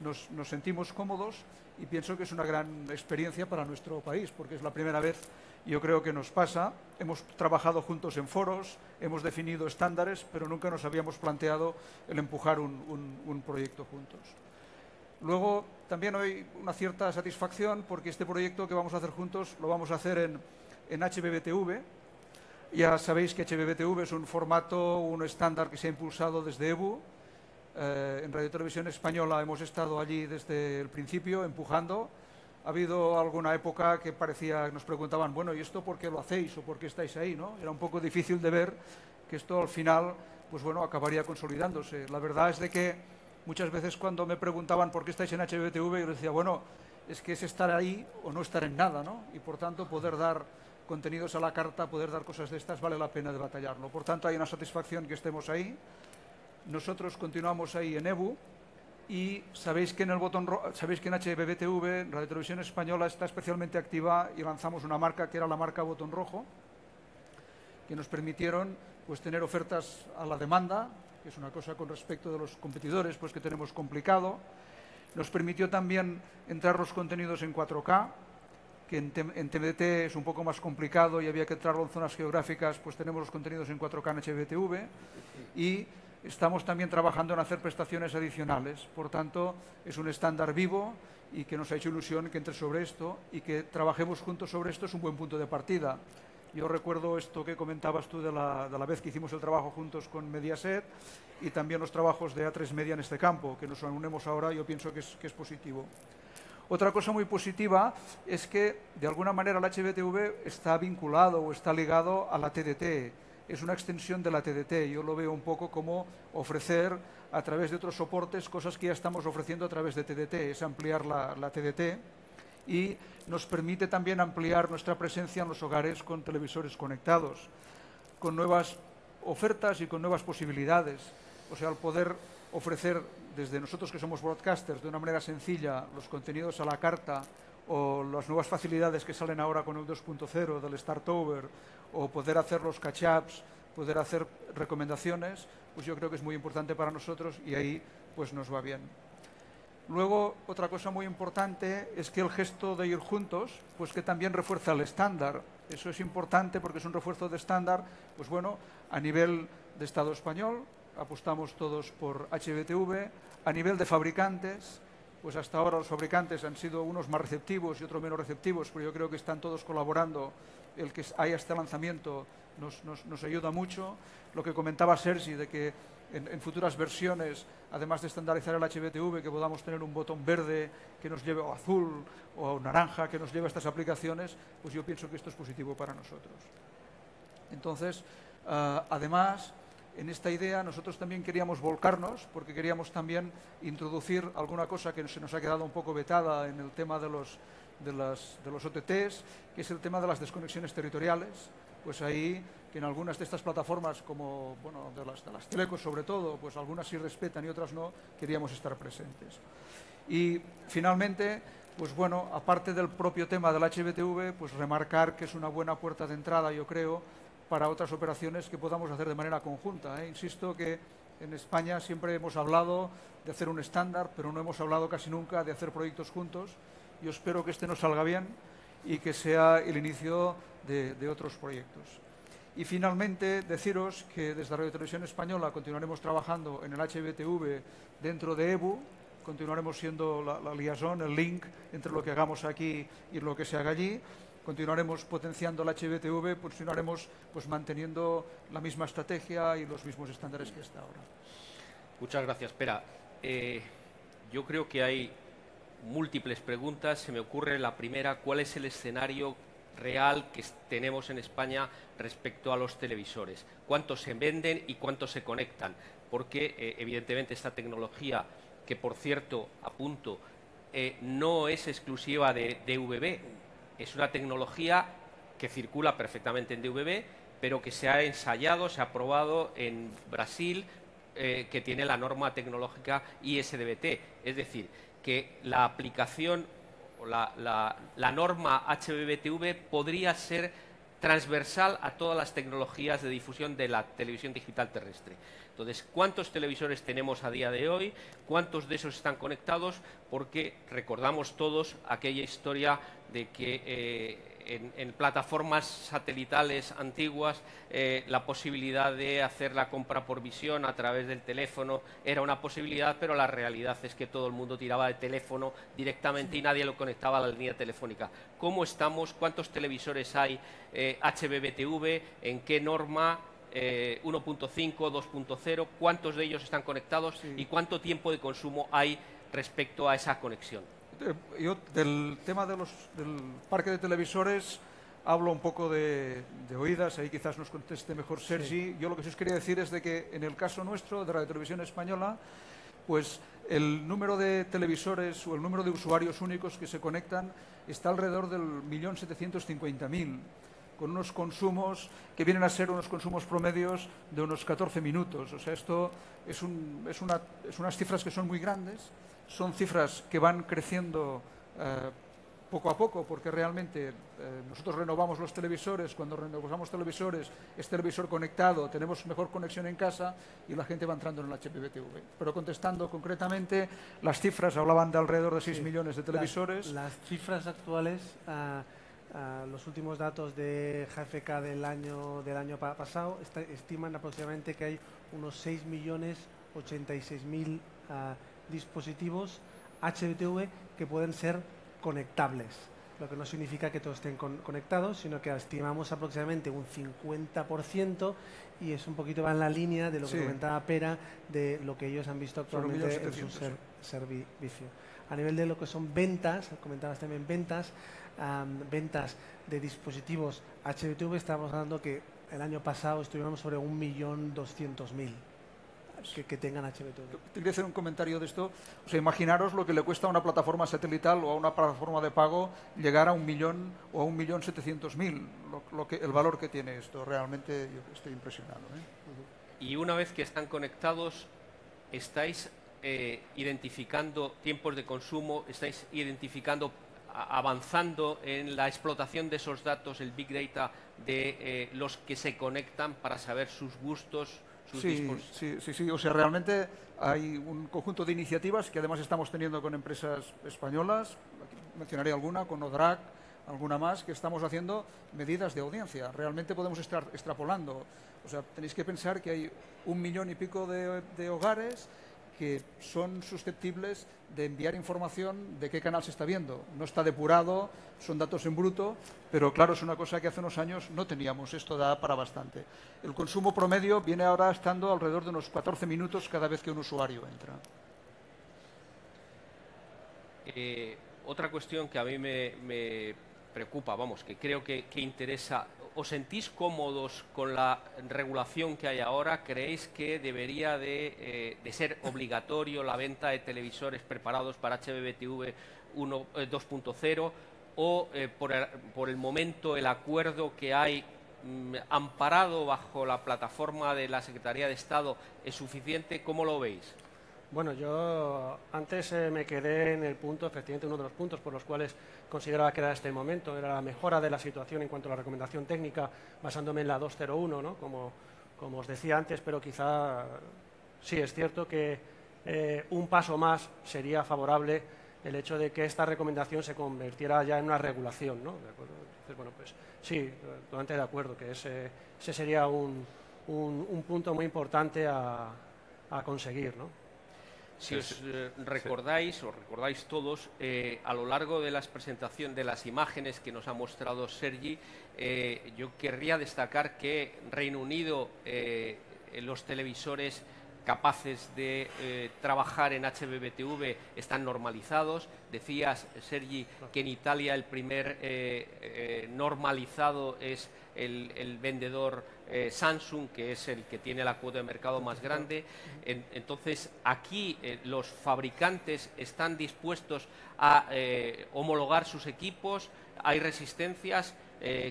nos sentimos cómodos y pienso que es una gran experiencia para nuestro país, porque es la primera vez, yo creo que nos pasa. Hemos trabajado juntos en foros, hemos definido estándares, pero nunca nos habíamos planteado el empujar un proyecto juntos. Luego, también hoy una cierta satisfacción porque este proyecto que vamos a hacer juntos lo vamos a hacer en HBBTV. Ya sabéis que HBBTV es un formato, un estándar que se ha impulsado desde EBU. En Radio Televisión Española hemos estado allí desde el principio empujando. Ha habido alguna época que parecía, nos preguntaban, bueno, ¿y esto por qué lo hacéis o por qué estáis ahí, ¿no? Era un poco difícil de ver que esto al final, pues bueno, acabaría consolidándose. La verdad es de que muchas veces cuando me preguntaban por qué estáis en HBTV, yo decía, bueno, es que es estar ahí o no estar en nada, ¿no? Y por tanto poder dar contenidos a la carta, poder dar cosas de estas, vale la pena de batallarlo. Por tanto, hay una satisfacción que estemos ahí. Nosotros continuamos ahí en EBU y sabéis que en HBBTV, Radio Televisión Española, está especialmente activa y lanzamos una marca que era la marca Botón Rojo, que nos permitieron pues tener ofertas a la demanda, que es una cosa con respecto de los competidores pues que tenemos complicado. Nos permitió también entrar los contenidos en 4K, que en TDT es un poco más complicado y había que entrarlo en zonas geográficas, pues tenemos los contenidos en 4K en HBTV y estamos también trabajando en hacer prestaciones adicionales. Por tanto, es un estándar vivo y que nos ha hecho ilusión que entre sobre esto y que trabajemos juntos sobre esto es un buen punto de partida. Yo recuerdo esto que comentabas tú de la vez que hicimos el trabajo juntos con Mediaset y también los trabajos de A3 Media en este campo, que nos unimos ahora, yo pienso que es positivo. Otra cosa muy positiva es que, de alguna manera, el HBTV está vinculado o está ligado a la TDT. Es una extensión de la TDT. Yo lo veo un poco como ofrecer a través de otros soportes cosas que ya estamos ofreciendo a través de TDT. Es ampliar la TDT y nos permite también ampliar nuestra presencia en los hogares con televisores conectados, con nuevas ofertas y con nuevas posibilidades. O sea, al poder ofrecer desde nosotros que somos broadcasters de una manera sencilla los contenidos a la carta o las nuevas facilidades que salen ahora con el 2.0 del Startover o poder hacer los catch-ups, poder hacer recomendaciones, pues yo creo que es muy importante para nosotros y ahí pues nos va bien. Luego, otra cosa muy importante es que el gesto de ir juntos, pues que también refuerza el estándar. Eso es importante porque es un refuerzo de estándar, pues bueno, a nivel de Estado español, apostamos todos por HBTV, a nivel de fabricantes, pues hasta ahora los fabricantes han sido unos más receptivos y otros menos receptivos, pero yo creo que están todos colaborando. El que haya este lanzamiento nos ayuda mucho. Lo que comentaba Sergi, de que en futuras versiones, además de estandarizar el HBTV, que podamos tener un botón verde que nos lleve, o azul, o naranja, que nos lleve a estas aplicaciones, pues yo pienso que esto es positivo para nosotros. Entonces, además, en esta idea nosotros también queríamos volcarnos, porque queríamos también introducir alguna cosa que se nos ha quedado un poco vetada en el tema de los OTTs, que es el tema de las desconexiones territoriales. Pues ahí, que en algunas de estas plataformas, como bueno, de las telecos sobre todo, pues algunas sí respetan y otras no, queríamos estar presentes. Y finalmente, pues bueno, aparte del propio tema del HBTV, pues remarcar que es una buena puerta de entrada, yo creo, para otras operaciones que podamos hacer de manera conjunta. Insisto que en España siempre hemos hablado de hacer un estándar, pero no hemos hablado casi nunca de hacer proyectos juntos. Yo espero que este nos salga bien y que sea el inicio de otros proyectos. Y finalmente, deciros que desde Radio Televisión Española continuaremos trabajando en el HBTV dentro de EBU, continuaremos siendo la liaison, el link entre lo que hagamos aquí y lo que se haga allí. Continuaremos potenciando el HBTV, continuaremos pues, manteniendo la misma estrategia y los mismos estándares que hasta ahora. Muchas gracias. Espera, yo creo que hay múltiples preguntas. Se me ocurre la primera, ¿cuál es el escenario real que tenemos en España respecto a los televisores. Cuántos se venden y cuántos se conectan, porque evidentemente esta tecnología, que por cierto, apunto, no es exclusiva de DVB, es una tecnología que circula perfectamente en DVB, pero que se ha ensayado, se ha probado en Brasil, que tiene la norma tecnológica ISDBT, es decir, que la aplicación o la norma HbbTV podría ser transversal a todas las tecnologías de difusión de la televisión digital terrestre. Entonces, ¿cuántos televisores tenemos a día de hoy? ¿Cuántos de esos están conectados? Porque recordamos todos aquella historia de que en plataformas satelitales antiguas la posibilidad de hacer la compra por visión a través del teléfono era una posibilidad, pero la realidad es que todo el mundo tiraba de teléfono directamente y nadie lo conectaba a la línea telefónica. ¿Cómo estamos? ¿Cuántos televisores hay HbbTV? ¿En qué norma? 1.5, 2.0, ¿cuántos de ellos están conectados y cuánto tiempo de consumo hay respecto a esa conexión? Yo del tema del parque de televisores hablo un poco de oídas, ahí quizás nos conteste mejor Sergi. Sí. Yo lo que sí os quería decir es de que en el caso nuestro de Radio Televisión Española, pues el número de televisores o el número de usuarios únicos que se conectan está alrededor del 1.750.000, con unos consumos que vienen a ser unos consumos promedios de unos 14 minutos. O sea, esto es unas cifras que son muy grandes, son cifras que van creciendo poco a poco, porque realmente nosotros renovamos los televisores, cuando renovamos televisores es televisor conectado, tenemos mejor conexión en casa y la gente va entrando en el HbbTV. Pero contestando concretamente, las cifras hablaban de alrededor de 6 millones de televisores. Las cifras actuales... los últimos datos de GfK del año pasado estiman aproximadamente que hay unos 6.086.000 dispositivos HbbTV que pueden ser conectables, lo que no significa que todos estén conectados, sino que estimamos aproximadamente un 50%, y es un poquito va en la línea de lo que comentaba Pera, de lo que ellos han visto actualmente en su servicio. A nivel de lo que son ventas, comentabas también ventas de dispositivos HbbTV, estamos hablando que el año pasado estuvimos sobre 1.200.000 que tengan HbbTV. Quería hacer un comentario de esto. O sea, imaginaros lo que le cuesta a una plataforma satelital o a una plataforma de pago llegar a 1 millón o a 1.700.000, el valor que tiene esto. Realmente yo estoy impresionado. Y una vez que están conectados, ¿estáis identificando tiempos de consumo? ¿Estáis identificando, avanzando en la explotación de esos datos, el Big Data de los que se conectan para saber sus gustos? Sí. O sea, realmente hay un conjunto de iniciativas que además estamos teniendo con empresas españolas, aquí mencionaré alguna, con ODRAC, alguna más, que estamos haciendo medidas de audiencia. Realmente podemos estar extrapolando. O sea, tenéis que pensar que hay 1 millón y pico de hogares que son susceptibles de enviar información de qué canal se está viendo. No está depurado, son datos en bruto, pero claro, es una cosa que hace unos años no teníamos. Esto da para bastante. El consumo promedio viene ahora estando alrededor de unos 14 minutos cada vez que un usuario entra. Otra cuestión que a mí me preocupa, vamos, que creo que interesa. ¿Os sentís cómodos con la regulación que hay ahora? ¿Creéis que debería de ser obligatorio la venta de televisores preparados para HbbTV 2.0? ¿O por el momento el acuerdo que hay amparado bajo la plataforma de la Secretaría de Estado es suficiente? ¿Cómo lo veis? Bueno, yo antes me quedé en el punto, efectivamente, uno de los puntos por los cuales consideraba que era este momento, era la mejora de la situación en cuanto a la recomendación técnica, basándome en la 201, ¿no? Como os decía antes, pero quizá sí es cierto que un paso más sería favorable el hecho de que esta recomendación se convirtiera ya en una regulación, ¿no? ¿De acuerdo? Entonces, bueno, pues sí, totalmente de acuerdo, que ese sería un punto muy importante a conseguir, ¿no? Si os recordáis todos, a lo largo de las presentaciones, de las imágenes que nos ha mostrado Sergi, yo querría destacar que Reino Unido, los televisores capaces de trabajar en HbbTV están normalizados. Decías, Sergi, que en Italia el primer normalizado es el vendedor Samsung, que es el que tiene la cuota de mercado más grande. Entonces, aquí los fabricantes están dispuestos a homologar sus equipos. ¿Hay resistencias?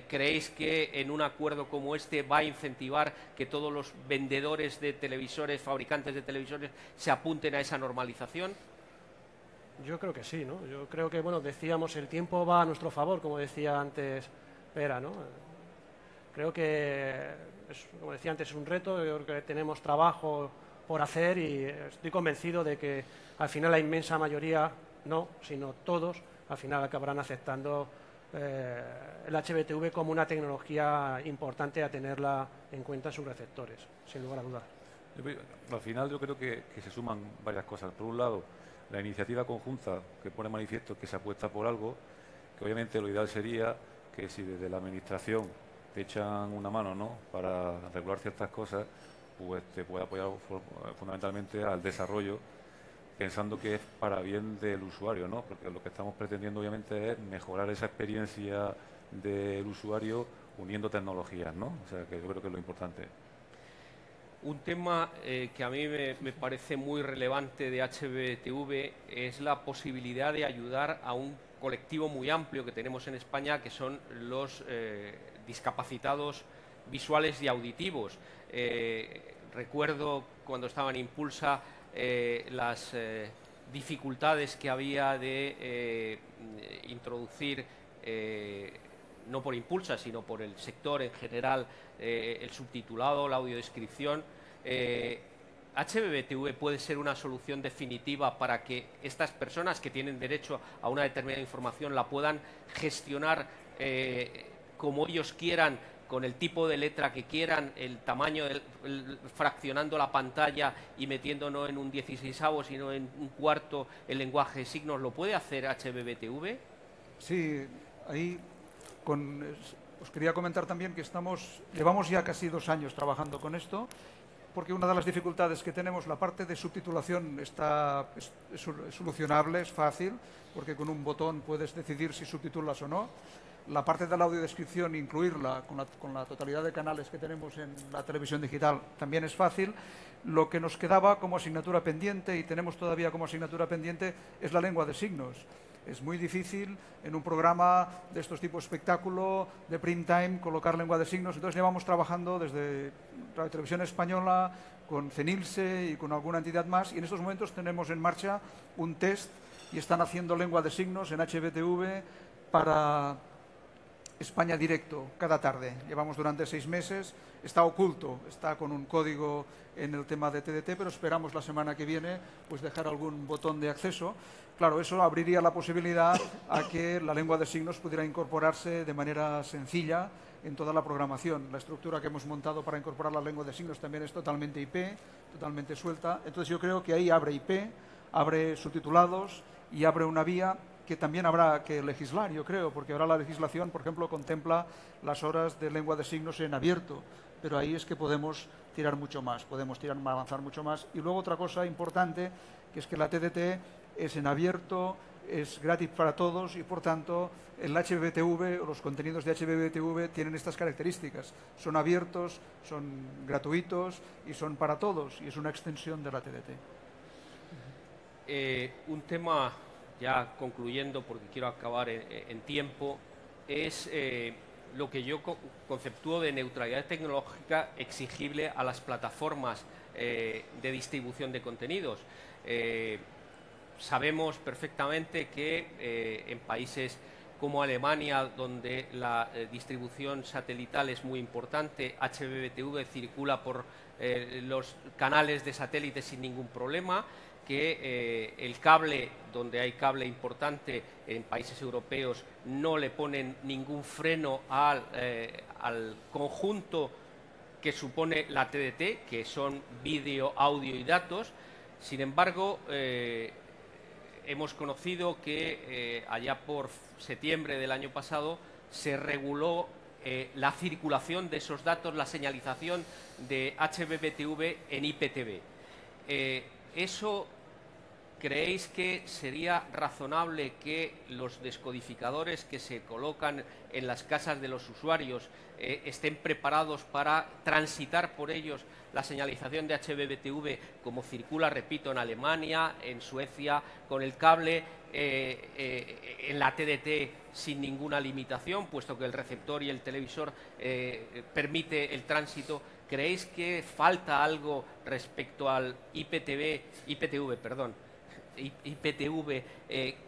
¿Creéis que en un acuerdo como este va a incentivar que todos los vendedores de televisores, fabricantes de televisores, se apunten a esa normalización? Yo creo que sí, ¿no? Yo creo que, bueno, decíamos, el tiempo va a nuestro favor, como decía antes Pera, ¿no? Creo que, como decía antes, es un reto. Yo creo que tenemos trabajo por hacer y estoy convencido de que al final la inmensa mayoría, no, sino todos, al final acabarán aceptando el HbbTV como una tecnología importante a tenerla en cuenta en sus receptores, sin lugar a dudas. Al final yo creo que se suman varias cosas. Por un lado, la iniciativa conjunta que pone manifiesto que se apuesta por algo, que obviamente lo ideal sería que si desde la administración te echan una mano, ¿no?, para regular ciertas cosas, pues te puede apoyar fundamentalmente al desarrollo, pensando que es para bien del usuario, ¿no? Porque lo que estamos pretendiendo obviamente es mejorar esa experiencia del usuario uniendo tecnologías, ¿no? O sea, que yo creo que es lo importante. Un tema que a mí me parece muy relevante de HbbTV es la posibilidad de ayudar a un colectivo muy amplio que tenemos en España, que son los discapacitados visuales y auditivos. Recuerdo cuando estaba en Impulsa las dificultades que había de introducir, no por Impulsa, sino por el sector en general, el subtitulado, la audiodescripción. HbbTV puede ser una solución definitiva para que estas personas que tienen derecho a una determinada información la puedan gestionar como ellos quieran, con el tipo de letra que quieran, el tamaño, fraccionando la pantalla y metiendo no en un 16avo, sino en un cuarto el lenguaje de signos. ¿Lo puede hacer HbbTV? Sí, ahí os quería comentar también que llevamos ya casi 2 años trabajando con esto, porque una de las dificultades que tenemos, la parte de subtitulación es solucionable, es fácil, porque con un botón puedes decidir si subtitulas o no. La parte de la audiodescripción, incluirla con la totalidad de canales que tenemos en la televisión digital, también es fácil. Lo que nos quedaba como asignatura pendiente, y tenemos todavía como asignatura pendiente, es la lengua de signos. Es muy difícil en un programa de estos tipos espectáculo, de prime time, colocar lengua de signos. Entonces llevamos trabajando desde Radio Televisión Española, con CENILSE y con alguna entidad más, y en estos momentos tenemos en marcha un test y están haciendo lengua de signos en HbbTV para España Directo cada tarde. Llevamos durante 6 meses, está oculto, está con un código en el tema de TDT, pero esperamos la semana que viene pues dejar algún botón de acceso. Claro, eso abriría la posibilidad a que la lengua de signos pudiera incorporarse de manera sencilla en toda la programación. La estructura que hemos montado para incorporar la lengua de signos también es totalmente IP, totalmente suelta. Entonces yo creo que ahí abre IP, abre subtitulados y abre una vía que también habrá que legislar, yo creo, porque ahora la legislación, por ejemplo, contempla las horas de lengua de signos en abierto, pero ahí es que podemos tirar mucho más, avanzar mucho más. Y luego otra cosa importante, que es que la TDT es en abierto, es gratis para todos y, por tanto, el HbbTV o los contenidos de HbbTV tienen estas características. Son abiertos, son gratuitos y son para todos, y es una extensión de la TDT. Un tema, ya concluyendo, porque quiero acabar en tiempo, es lo que yo conceptúo de neutralidad tecnológica exigible a las plataformas de distribución de contenidos. Sabemos perfectamente que en países como Alemania, donde la distribución satelital es muy importante, HbbTV circula por los canales de satélite sin ningún problema, que el cable, donde hay cable importante en países europeos, no le ponen ningún freno al conjunto que supone la TDT, que son vídeo, audio y datos. Sin embargo, hemos conocido que allá por septiembre del año pasado se reguló la circulación de esos datos, la señalización de HbbTV en IPTV. ¿Eso creéis que sería razonable que los descodificadores que se colocan en las casas de los usuarios estén preparados para transitar por ellos la señalización de HbbTV como circula, repito, en Alemania, en Suecia, con el cable en la TDT sin ninguna limitación, puesto que el receptor y el televisor permite el tránsito? ¿Creéis que falta algo respecto al IPTV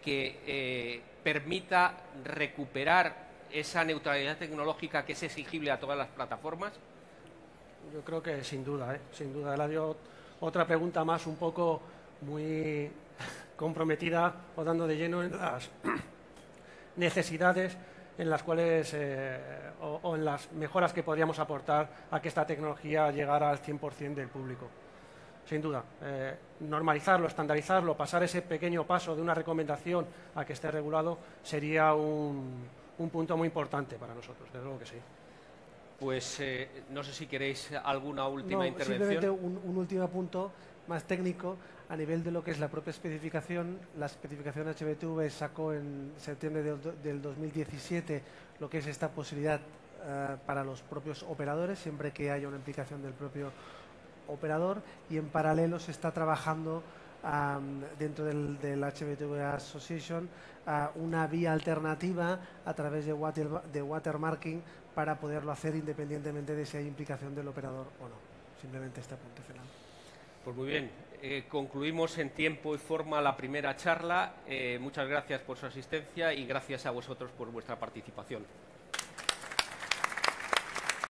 que permita recuperar esa neutralidad tecnológica que es exigible a todas las plataformas? Yo creo que sin duda, sin duda. Eladio, otra pregunta más un poco muy comprometida o dando de lleno en las necesidades en las cuales o en las mejoras que podríamos aportar a que esta tecnología llegara al 100% del público. Sin duda, normalizarlo, estandarizarlo, pasar ese pequeño paso de una recomendación a que esté regulado sería un punto muy importante para nosotros, desde luego que sí. Pues no sé si queréis alguna última intervención. Simplemente un último punto más técnico a nivel de lo que es la propia especificación. La especificación HbbTV sacó en septiembre del 2017 lo que es esta posibilidad para los propios operadores, siempre que haya una implicación del propio operador, y en paralelo se está trabajando dentro del HbbTV Association una vía alternativa a través de watermarking para poderlo hacer independientemente de si hay implicación del operador o no. Simplemente este apunte final. Pues muy bien, concluimos en tiempo y forma la primera charla. Muchas gracias por su asistencia y gracias a vosotros por vuestra participación.